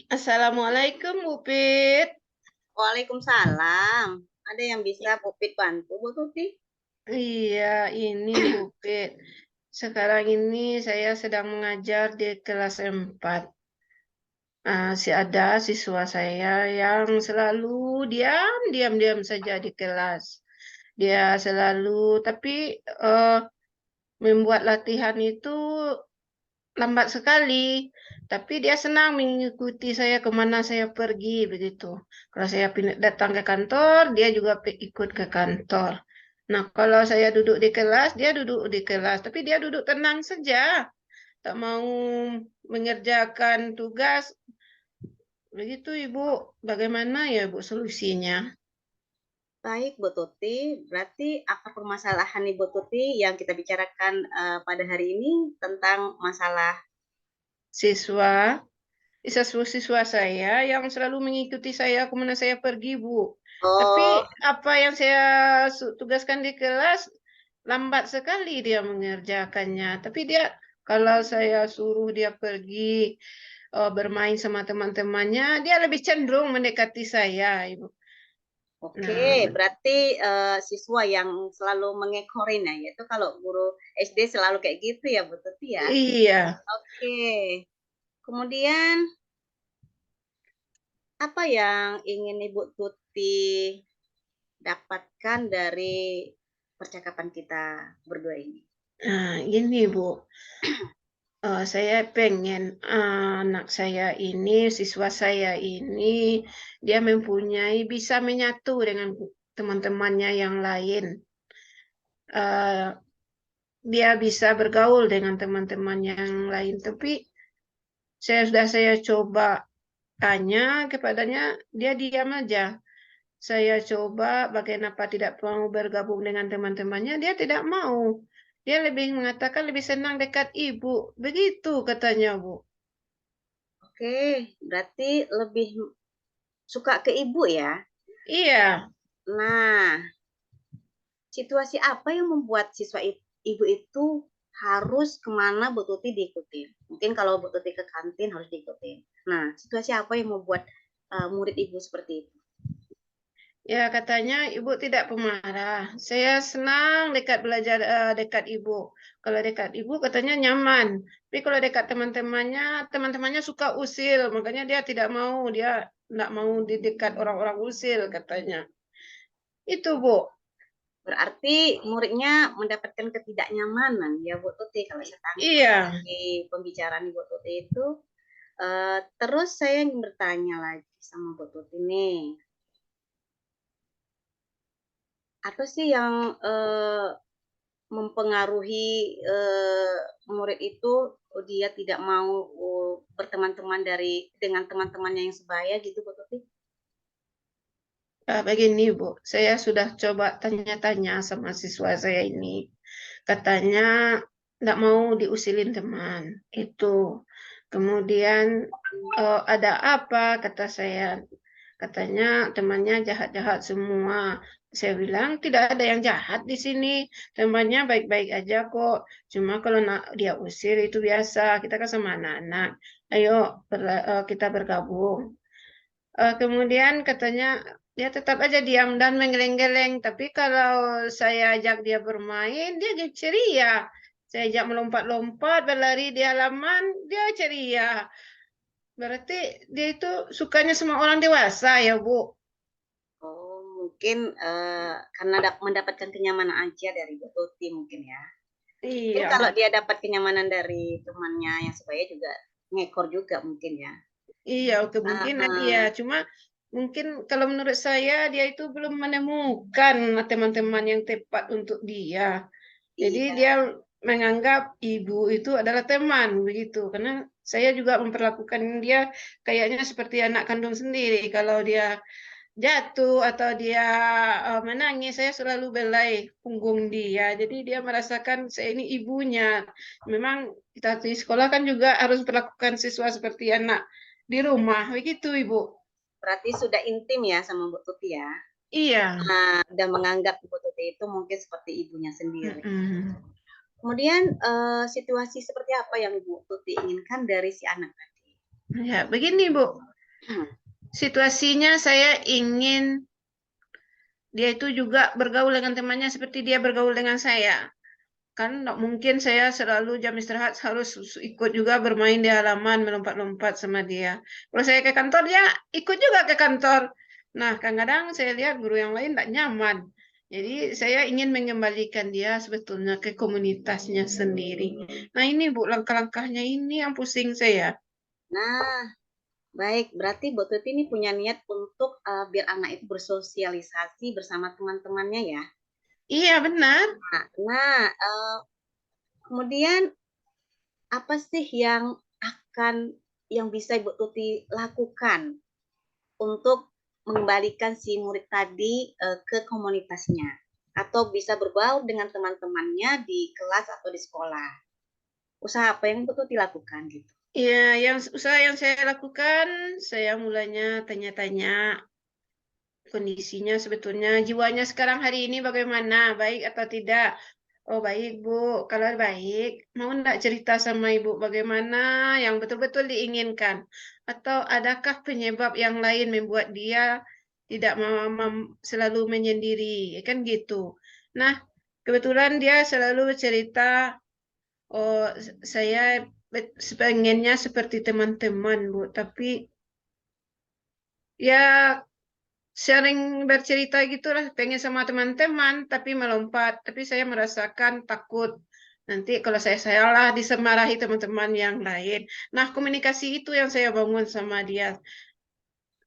Assalamualaikum Bu Pit. Waalaikumsalam. Ada yang bisa Pupit bantu, Bu Tuti? Iya, ini Bu Pit. Sekarang ini saya sedang mengajar di kelas 4. Ada siswa saya yang selalu diam saja di kelas. Dia selalu, tapi eh, membuat latihan itu lambat sekali. Tapi dia senang mengikuti saya kemana saya pergi begitu. Kalau saya datang ke kantor, dia juga ikut ke kantor. Nah, kalau saya duduk di kelas, dia duduk di kelas. Tapi dia duduk tenang saja. Tak mau mengerjakan tugas. Begitu, Ibu. Bagaimana ya, Bu, solusinya? Baik, Bu Tuti. Berarti akar permasalahan Ibu Tuti yang kita bicarakan pada hari ini tentang masalah. Siswa, siswa saya yang selalu mengikuti saya kemana saya pergi, Bu. Tapi Oh, apa yang saya tugaskan di kelas, lambat sekali dia mengerjakannya. Tapi dia, kalau saya suruh dia pergi bermain sama teman-temannya, dia lebih cenderung mendekati saya, Ibu. oke. Nah, Berarti siswa yang selalu mengekorin ya, yaitu kalau guru SD selalu kayak gitu ya, Bu Tuti ya. iya. Oke. Kemudian apa yang ingin Ibu Tuti dapatkan dari percakapan kita berdua ini? Nah, ini Bu. Saya pengen anak saya ini, siswa saya ini, dia bisa menyatu dengan teman-temannya yang lain. Eh, Dia bisa bergaul dengan teman-teman yang lain. Tapi saya coba tanya kepadanya, dia diam aja. Saya coba bagaimana tidak mau bergabung dengan teman-temannya, dia tidak mau. Dia lebih mengatakan lebih senang dekat ibu. Begitu katanya, Bu. Oke, berarti lebih suka ke ibu ya. Iya. Nah, situasi apa yang membuat siswa ibu itu harus kemana Bu Tuti diikuti? Mungkin kalau Bu Tuti ke kantin harus diikuti. Nah, situasi apa yang membuat murid ibu seperti itu? Ya, katanya ibu tidak pemarah. Saya senang dekat belajar dekat ibu. Kalau dekat ibu katanya nyaman. Tapi kalau dekat teman-temannya suka usil. Makanya dia tidak mau, dia tidak mau di dekat orang-orang usil katanya. Itu, Bu. Berarti muridnya mendapatkan ketidaknyamanan ya Bu Tuti kalau saya tangkap Iya. dari pembicaraan Ibu Tuti itu. Terus saya ingin bertanya lagi sama Bu Tuti nih, apa sih yang mempengaruhi murid itu dia tidak mau berteman-teman dengan teman-temannya yang sebaya gitu Bu Tuti? Begini, Bu. Saya sudah coba tanya-tanya sama siswa saya ini. Katanya tidak mau diusilin teman. Itu. Kemudian ada apa? Kata saya. Katanya temannya jahat-jahat semua. Saya bilang tidak ada yang jahat di sini. Temannya baik-baik aja kok. Cuma kalau dia usir itu biasa. Kita kan sama anak-anak. Ayo kita bergabung. Kemudian katanya dia tetap aja diam dan menggeleng-geleng. Tapi kalau saya ajak dia bermain, dia ceria. Saya ajak melompat-lompat, berlari di halaman, dia ceria. Berarti dia itu sukanya sama orang dewasa ya, Bu? Oh, mungkin karena mendapatkan kenyamanan aja dari Bu Tuti mungkin ya. Mungkin Iya, kalau dia dapat kenyamanan dari temannya yang sebaya juga ngekor juga mungkin ya. iya, kemungkinan iya. Uh-uh. Cuma mungkin kalau menurut saya dia itu belum menemukan teman-teman yang tepat untuk dia. Jadi Iya, dia menganggap ibu itu adalah teman begitu. Karena saya juga memperlakukan dia kayaknya seperti anak kandung sendiri. Kalau dia jatuh atau dia menangis, saya selalu belai punggung dia. Jadi dia merasakan saya ini ibunya. Memang kita di sekolah kan juga harus perlakukan siswa seperti anak di rumah. Begitu, Ibu. berarti sudah intim ya sama Bu Tuti ya. Iya. Udah menganggap Bu Tuti itu mungkin seperti ibunya sendiri. Mm-mm. Kemudian situasi seperti apa yang Bu Tuti inginkan dari si anak tadi? Ya, begini Bu. Situasinya saya ingin dia itu juga bergaul dengan temannya seperti dia bergaul dengan saya. Kan nggak mungkin saya selalu jam istirahat harus ikut juga bermain di halaman, melompat-lompat sama dia. Kalau saya ke kantor, dia ikut juga ke kantor. Nah, kadang-kadang saya lihat guru yang lain tidak nyaman. Jadi saya ingin mengembalikan dia sebetulnya ke komunitasnya sendiri. Nah ini Bu, langkah-langkahnya ini yang pusing saya. Nah, baik, berarti Bu Tuti ini punya niat untuk biar anak itu bersosialisasi bersama teman-temannya ya. Iya benar. Nah, kemudian apa sih yang bisa Ibu Tuti lakukan untuk mengembalikan si murid tadi ke komunitasnya atau bisa berbaur dengan teman-temannya di kelas atau di sekolah? Usaha apa yang Ibu Tuti lakukan gitu? Iya, yang usaha yang saya lakukan, saya mulanya tanya-tanya kondisinya sebetulnya jiwanya sekarang hari ini bagaimana, baik atau tidak. Oh baik Bu, kalau baik mau enggak cerita sama Ibu bagaimana yang betul-betul diinginkan, atau adakah penyebab yang lain membuat dia tidak selalu menyendiri, kan gitu. Nah, kebetulan dia selalu cerita, oh saya pengennya seperti teman-teman Bu, tapi ya sering bercerita gitulah, pengen sama teman-teman, tapi melompat. Tapi saya merasakan takut. Nanti kalau saya salah disemarahi teman-teman yang lain. Nah, komunikasi itu yang saya bangun sama dia.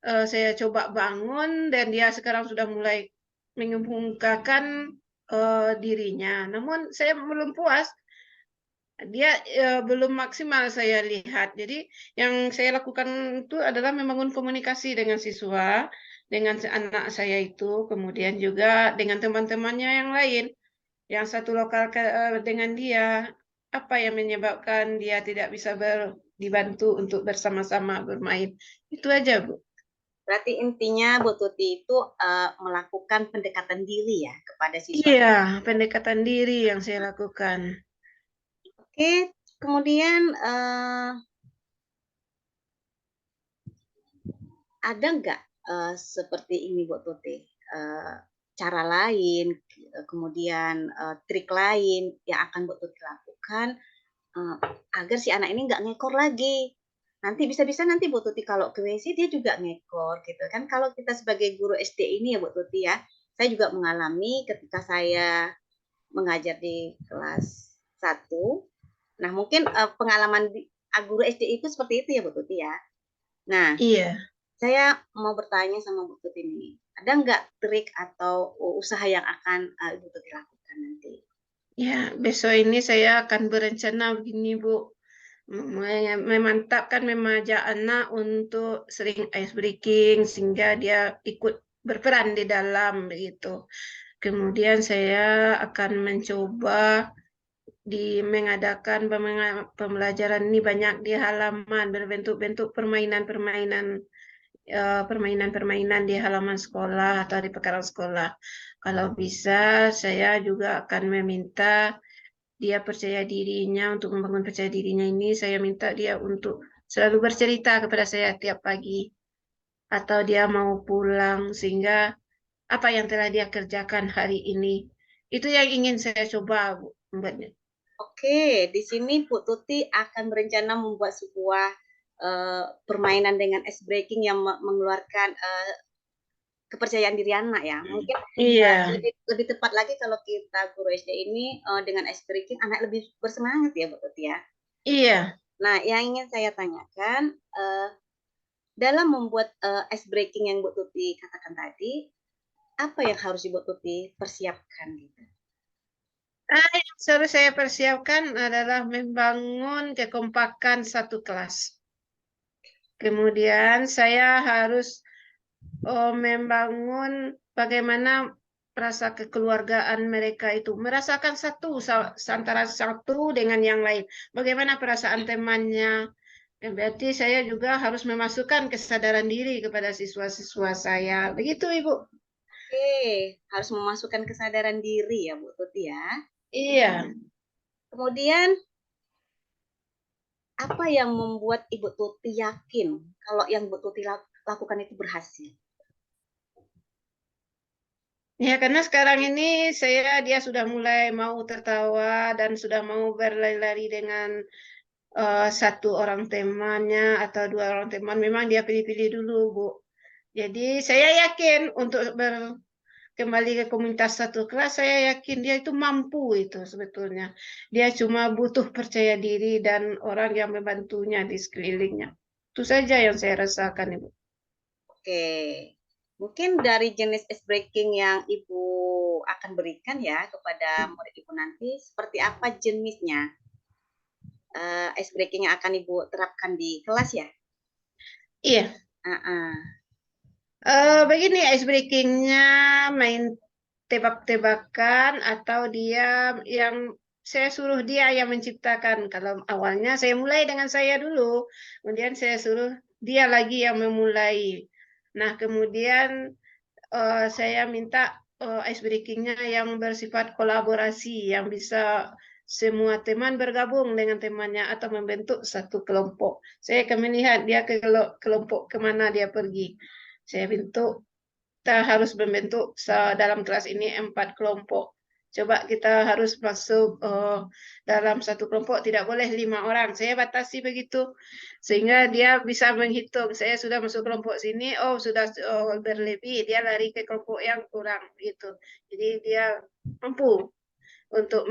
Saya coba bangun dan dia sekarang sudah mulai mengemukakan dirinya. Namun saya belum puas. Dia belum maksimal saya lihat. Jadi yang saya lakukan itu adalah membangun komunikasi dengan siswa, dengan anak saya itu, kemudian juga dengan teman-temannya yang lain, yang satu lokal dengan dia. Apa yang menyebabkan dia tidak bisa dibantu untuk bersama-sama bermain? Itu aja, Bu. Berarti intinya Bu Tuti itu melakukan pendekatan diri ya kepada siswa. Iya, pendekatan diri yang saya lakukan. Oke, kemudian ada nggak seperti ini Bu Tuti, cara lain, kemudian trik lain yang akan Bu Tuti lakukan agar si anak ini nggak ngekor lagi? Nanti bisa-bisa nanti Bu Tuti kalau ke WC dia juga ngekor gitu kan. Kalau kita sebagai guru SD ini ya Bu Tuti ya, saya juga mengalami ketika saya mengajar di kelas 1. Nah, mungkin pengalaman guru SD itu seperti itu ya Bu Tuti ya. Nah, Iya. saya mau bertanya sama Bu Tuti ini, ada nggak trik atau usaha yang akan Ibu Tuti lakukan nanti? Ya, besok ini saya akan berencana begini, Bu. Memantapkan mengajak anak untuk sering ice breaking sehingga dia ikut berperan di dalam begitu. Kemudian saya akan mencoba mengadakan pembelajaran ini banyak di halaman berbentuk-bentuk permainan-permainan di halaman sekolah atau di pekarangan sekolah. Kalau bisa, saya juga akan meminta dia percaya dirinya, untuk membangun percaya dirinya ini, saya minta dia untuk selalu bercerita kepada saya tiap pagi. Atau dia mau pulang, sehingga apa yang telah dia kerjakan hari ini. Itu yang ingin saya coba, Bu, membuatnya. Oke, di sini Bu Tuti akan berencana membuat sebuah permainan dengan ice breaking yang mengeluarkan kepercayaan diri anak ya. Mungkin Iya, lebih tepat lagi kalau kita guru SD ini dengan ice breaking anak lebih bersemangat ya Bu Tuti ya. iya. Nah, yang ingin saya tanyakan dalam membuat ice breaking yang Bu Tuti katakan tadi, apa yang harus Ibu Tuti persiapkan gitu? Yang harus saya persiapkan adalah membangun kekompakan satu kelas. Kemudian saya harus membangun bagaimana rasa kekeluargaan mereka itu, merasakan satu antara satu dengan yang lain. Bagaimana perasaan temannya? Berarti saya juga harus memasukkan kesadaran diri kepada siswa-siswa saya. Begitu, Ibu. Oke, harus memasukkan kesadaran diri ya Bu Tuti ya. Iya, Kemudian apa yang membuat Ibu Tuti yakin kalau yang Ibu Tuti lakukan itu berhasil? Ya, karena sekarang ini dia sudah mulai mau tertawa dan sudah mau berlari-lari dengan satu orang temannya atau dua orang teman. Memang dia pilih-pilih dulu, Bu. Jadi saya yakin untuk kembali ke komunitas satu kelas, saya yakin dia itu mampu itu sebetulnya. Dia cuma butuh percaya diri dan orang yang membantunya di sekelilingnya. Itu saja yang saya rasakan, Ibu. Oke, mungkin dari jenis ice breaking yang Ibu akan berikan ya kepada murid Ibu nanti, seperti apa jenisnya ice breaking yang akan Ibu terapkan di kelas ya? Iya. Begini ice breakingnya main tebak-tebakan atau dia yang saya suruh dia yang menciptakan. Kalau awalnya saya mulai dengan saya dulu, kemudian saya suruh dia lagi yang memulai. Nah, kemudian saya minta ice breakingnya yang bersifat kolaborasi, yang bisa semua teman bergabung dengan temannya atau membentuk satu kelompok. Saya akan melihat dia ke kelompok kemana dia pergi. Saya bentuk, kita harus membentuk dalam kelas ini 4 kelompok. Coba kita harus masuk dalam satu kelompok, tidak boleh 5 orang. Saya batasi begitu, sehingga dia bisa menghitung. Saya sudah masuk kelompok sini, oh sudah berlebih, dia lari ke kelompok yang kurang gitu. Jadi dia mampu untuk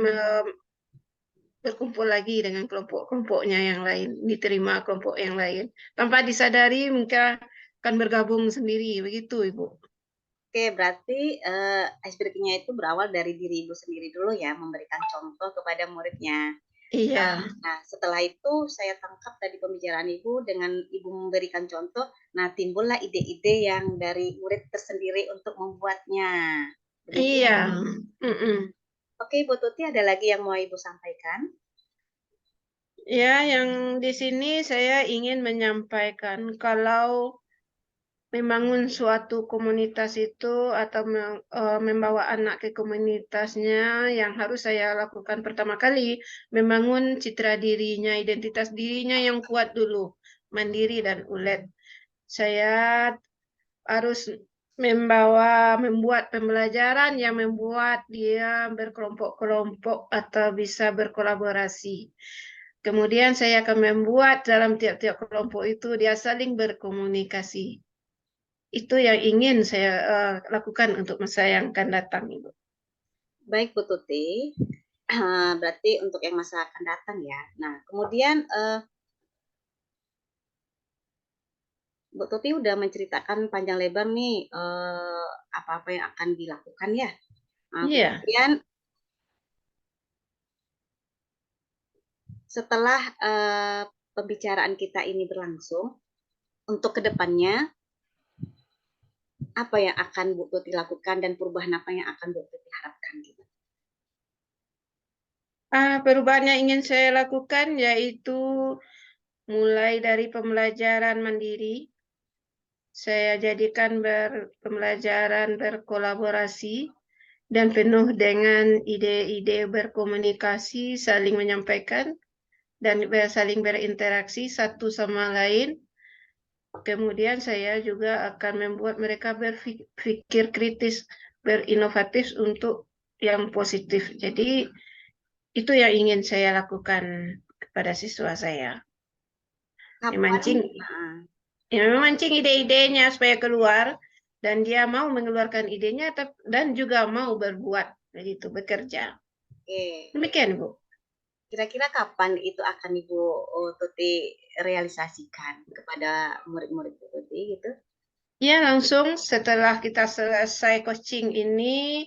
berkumpul lagi dengan kelompok-kelompoknya yang lain, diterima kelompok yang lain. Tanpa disadari mungkin akan bergabung sendiri, begitu Ibu. Oke, berarti ice breaking-nya itu berawal dari diri Ibu sendiri dulu ya, memberikan contoh kepada muridnya. Iya. Nah, setelah itu saya tangkap tadi pembicaraan Ibu dengan Ibu memberikan contoh, nah timbullah ide-ide yang dari murid tersendiri untuk membuatnya. Begitu Iya. ya? Mm-mm. Oke, Ibu Tuti ada lagi yang mau Ibu sampaikan? Ya, yang di sini saya ingin menyampaikan kalau membangun suatu komunitas itu atau membawa anak ke komunitasnya yang harus saya lakukan pertama kali, membangun citra dirinya, identitas dirinya yang kuat dulu, mandiri dan ulet. Saya harus membuat pembelajaran yang membuat dia berkelompok-kelompok atau bisa berkolaborasi. Kemudian saya akan membuat dalam tiap-tiap kelompok itu dia saling berkomunikasi. Itu yang ingin saya lakukan untuk masa yang akan datang, Ibu. Baik, Bu Tuti. Berarti untuk yang masa akan datang ya. Nah, kemudian Bu Tuti udah menceritakan panjang lebar nih apa-apa yang akan dilakukan ya. Iya. Kemudian setelah pembicaraan kita ini berlangsung, untuk kedepannya apa yang akan Bu Tuti lakukan dan perubahan apa yang akan Bu Tuti harapkan gitu? Perubahan yang ingin saya lakukan yaitu mulai dari pembelajaran mandiri. Saya jadikan pembelajaran berkolaborasi dan penuh dengan ide-ide berkomunikasi, saling menyampaikan, dan saling berinteraksi satu sama lain. Kemudian saya juga akan membuat mereka berpikir kritis, berinovatif untuk yang positif. Jadi itu yang ingin saya lakukan kepada siswa saya. Kapan? Memancing, memancing ide-idenya supaya keluar dan dia mau mengeluarkan idenya dan juga mau berbuat begitu, bekerja. Oke. Demikian, Bu. Kira-kira kapan itu akan Ibu Tuti realisasikan kepada murid-murid Bu Tuti gitu? Ya, langsung setelah kita selesai coaching ini,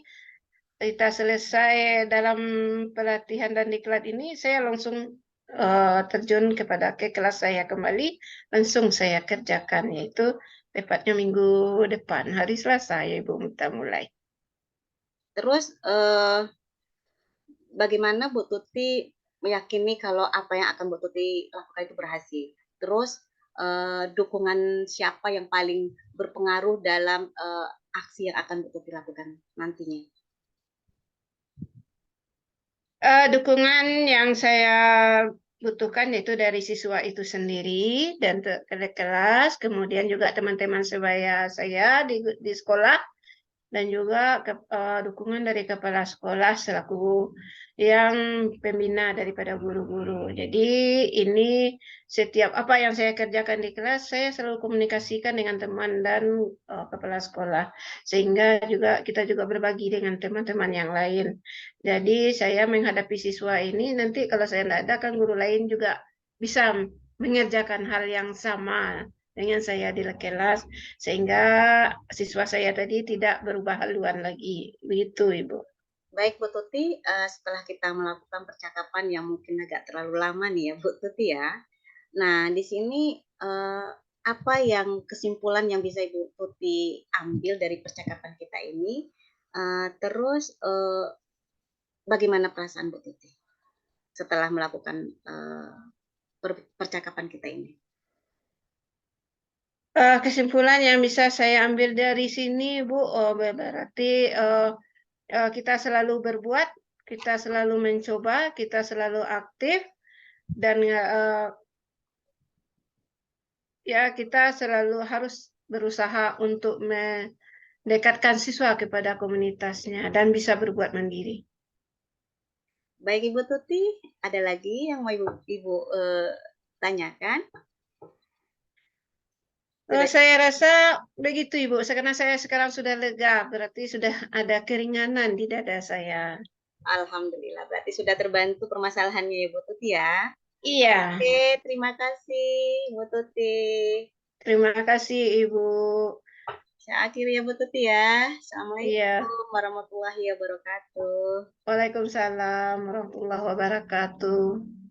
kita selesai dalam pelatihan dan diklat ini, saya langsung terjun ke kelas saya kembali, langsung saya kerjakan, yaitu tepatnya minggu depan, hari Selasa ya Ibu, kita mulai. Terus bagaimana Bu Tuti meyakini kalau apa yang akan Bu Tuti lakukan itu berhasil? Terus dukungan siapa yang paling berpengaruh dalam aksi yang akan Bu Tuti lakukan nantinya? Dukungan yang saya butuhkan yaitu dari siswa itu sendiri dan ke kelas, kemudian juga teman-teman sebaya saya di sekolah, dan juga dukungan dari kepala sekolah selaku yang pembina daripada guru-guru. Jadi ini setiap apa yang saya kerjakan di kelas, saya selalu komunikasikan dengan teman dan kepala sekolah, sehingga juga kita juga berbagi dengan teman-teman yang lain. Jadi saya menghadapi siswa ini, nanti kalau saya tidak ada, kan guru lain juga bisa mengerjakan hal yang sama dengan saya di kelas, sehingga siswa saya tadi tidak berubah haluan lagi. Begitu, Ibu. Baik Bu Tuti, setelah kita melakukan percakapan yang mungkin agak terlalu lama nih ya Bu Tuti ya. Nah, di sini apa yang kesimpulan yang bisa Ibu Tuti ambil dari percakapan kita ini? Terus bagaimana perasaan Bu Tuti setelah melakukan percakapan kita ini? Kesimpulan yang bisa saya ambil dari sini, Bu, berarti kita selalu berbuat, kita selalu mencoba, kita selalu aktif, dan ya kita selalu harus berusaha untuk mendekatkan siswa kepada komunitasnya dan bisa berbuat mandiri. Baik Ibu Tuti, ada lagi yang mau Ibu tanyakan? Saya rasa begitu, Ibu. Karena saya sekarang sudah lega, berarti sudah ada keringanan di dada saya. Alhamdulillah, berarti sudah terbantu permasalahannya ya Bu Tuti ya. Iya, Oke, terima kasih Bu Tuti. terima kasih, Ibu. Saya akhiri ya Bu Tuti ya. Iya, Assalamualaikum warahmatullahi wabarakatuh. Waalaikumsalam warahmatullahi wabarakatuh.